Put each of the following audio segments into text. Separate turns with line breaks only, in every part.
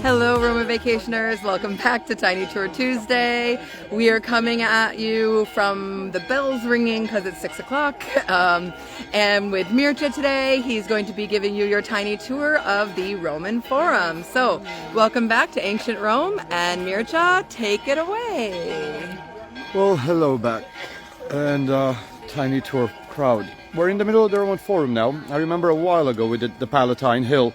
Hello Roma vacationers, welcome back to Tiny Tour Tuesday. We are coming at you from the bells ringing because it's 6 o'clock and with Mircea today. He's going to be giving you your tiny tour of the Roman Forum. So welcome back to ancient Rome, and Mircea, take it away.
Well, hello back, and tiny tour crowd. We're in the middle of the Roman Forum now. I remember a while ago we did the Palatine Hill.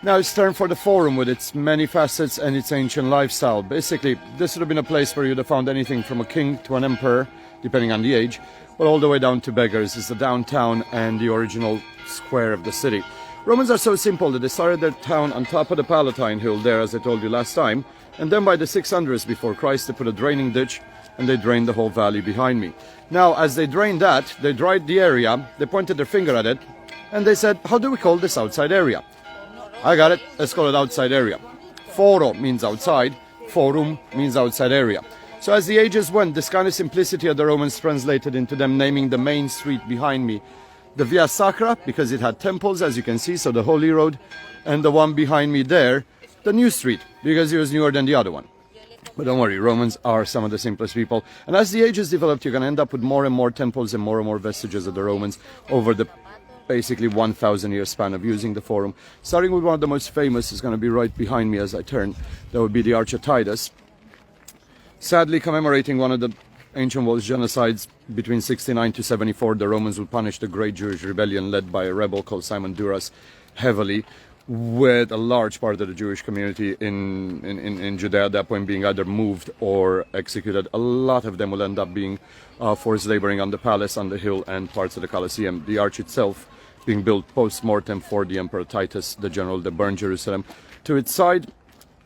Now it's time for the Forum with its many facets and its ancient lifestyle. Basically, this would have been a place where you'd have found anything from a king to an emperor, depending on the age, but all the way down to beggars. It's the downtown and the original square of the city. Romans are so simple that they started their town on top of the Palatine Hill there, as I told you last time, and then by the 600s before Christ they put a draining ditch and they drained the whole valley behind me. Now, as they drained that, they dried the area, they pointed their finger at it, and they said, how do we call this outside area? I got it, let's call it outside area. Foro means outside, forum means outside area. So as the ages went, this kind of simplicity of the Romans translated into them naming the main street behind me the Via Sacra, because it had temples, as you can see, so the Holy Road, and the one behind me there, the New Street, because it was newer than the other one. But don't worry, Romans are some of the simplest people. And as the ages developed, you're going to end up with more and more temples and more vestiges of the Romans over the basically 1,000-year span of using the Forum. Starting with one of the most famous is going to be right behind me as I turn. That would be the Arch of Titus. Sadly, commemorating one of the ancient world's genocides between 69 to 74, the Romans would punish the Great Jewish Rebellion led by a rebel called Simon Duras heavily, with a large part of the Jewish community in Judea at that point being either moved or executed. A lot of them will end up being forced laboring on the palace, on the hill, and parts of the Colosseum. The arch itself being built post-mortem for the Emperor Titus, the general that burned Jerusalem. To its side,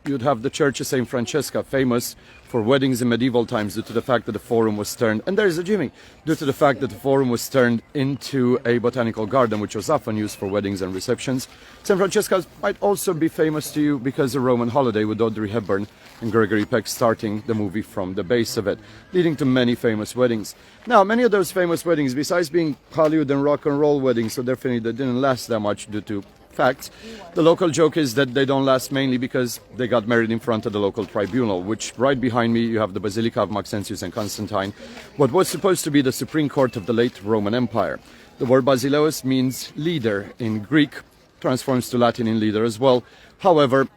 you'd have the Church of St. Francesca, famous for weddings in medieval times due to the fact that the Forum was turned, and there's a Jimmy, due to the fact that the Forum was turned into a botanical garden, which was often used for weddings and receptions. St. Francesca might also be famous to you because of Roman Holiday, with Audrey Hepburn and Gregory Peck starting the movie from the base of it, leading to many famous weddings. Now, many of those famous weddings, besides being Hollywood and rock and roll weddings, so definitely they didn't last that much due to facts. The local joke is that they don't last mainly because they got married in front of the local tribunal, which right behind me you have the Basilica of Maxentius and Constantine, what was supposed to be the Supreme Court of the late Roman Empire. The word basileus means leader in Greek, transforms to Latin in leader as well. However,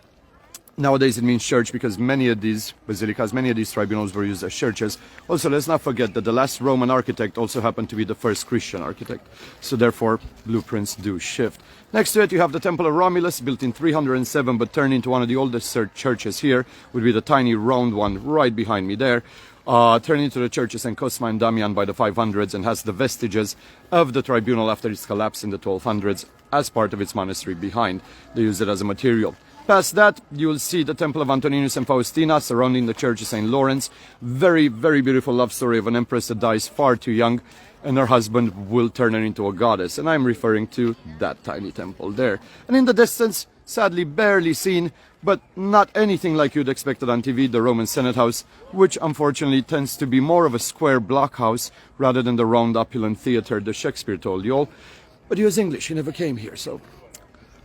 nowadays it means church because many of these basilicas, many of these tribunals were used as churches. Also, let's not forget that the last Roman architect also happened to be the first Christian architect. So therefore, blueprints do shift. Next to it, you have the Temple of Romulus, built in 307, but turned into one of the oldest churches here, would be the tiny round one right behind me there. Turned into the Church of St. Cosma and Damian by the 500s and has the vestiges of the tribunal after its collapse in the 1200s as part of its monastery behind. They use it as a material. Past that, you will see the Temple of Antoninus and Faustina surrounding the Church of St. Lawrence. Very beautiful love story of an empress that dies far too young, and her husband will turn her into a goddess. And I'm referring to that tiny temple there. And in the distance, sadly barely seen, but not anything like you'd expected on TV, the Roman Senate House, which unfortunately tends to be more of a square blockhouse rather than the round opulent theater that Shakespeare told you all. But he was English, he never came here, so...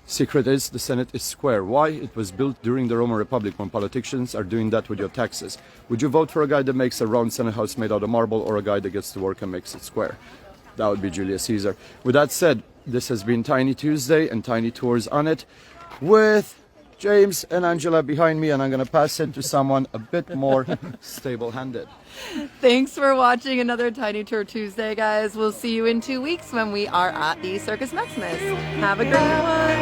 Secret is, the Senate is square. Why? It was built during the Roman Republic when politicians are doing that with your taxes. Would you vote for a guy that makes a round Senate house made out of marble, or a guy that gets to work and makes it square? That would be Julius Caesar. With that said, this has been Tiny Tuesday and Tiny Tours on it with James and Angela behind me, and I'm going to pass it to someone a bit more stable-handed.
Thanks for watching another Tiny Tour Tuesday, guys. We'll see you in 2 weeks when we are at the Circus Maximus. Have a great one.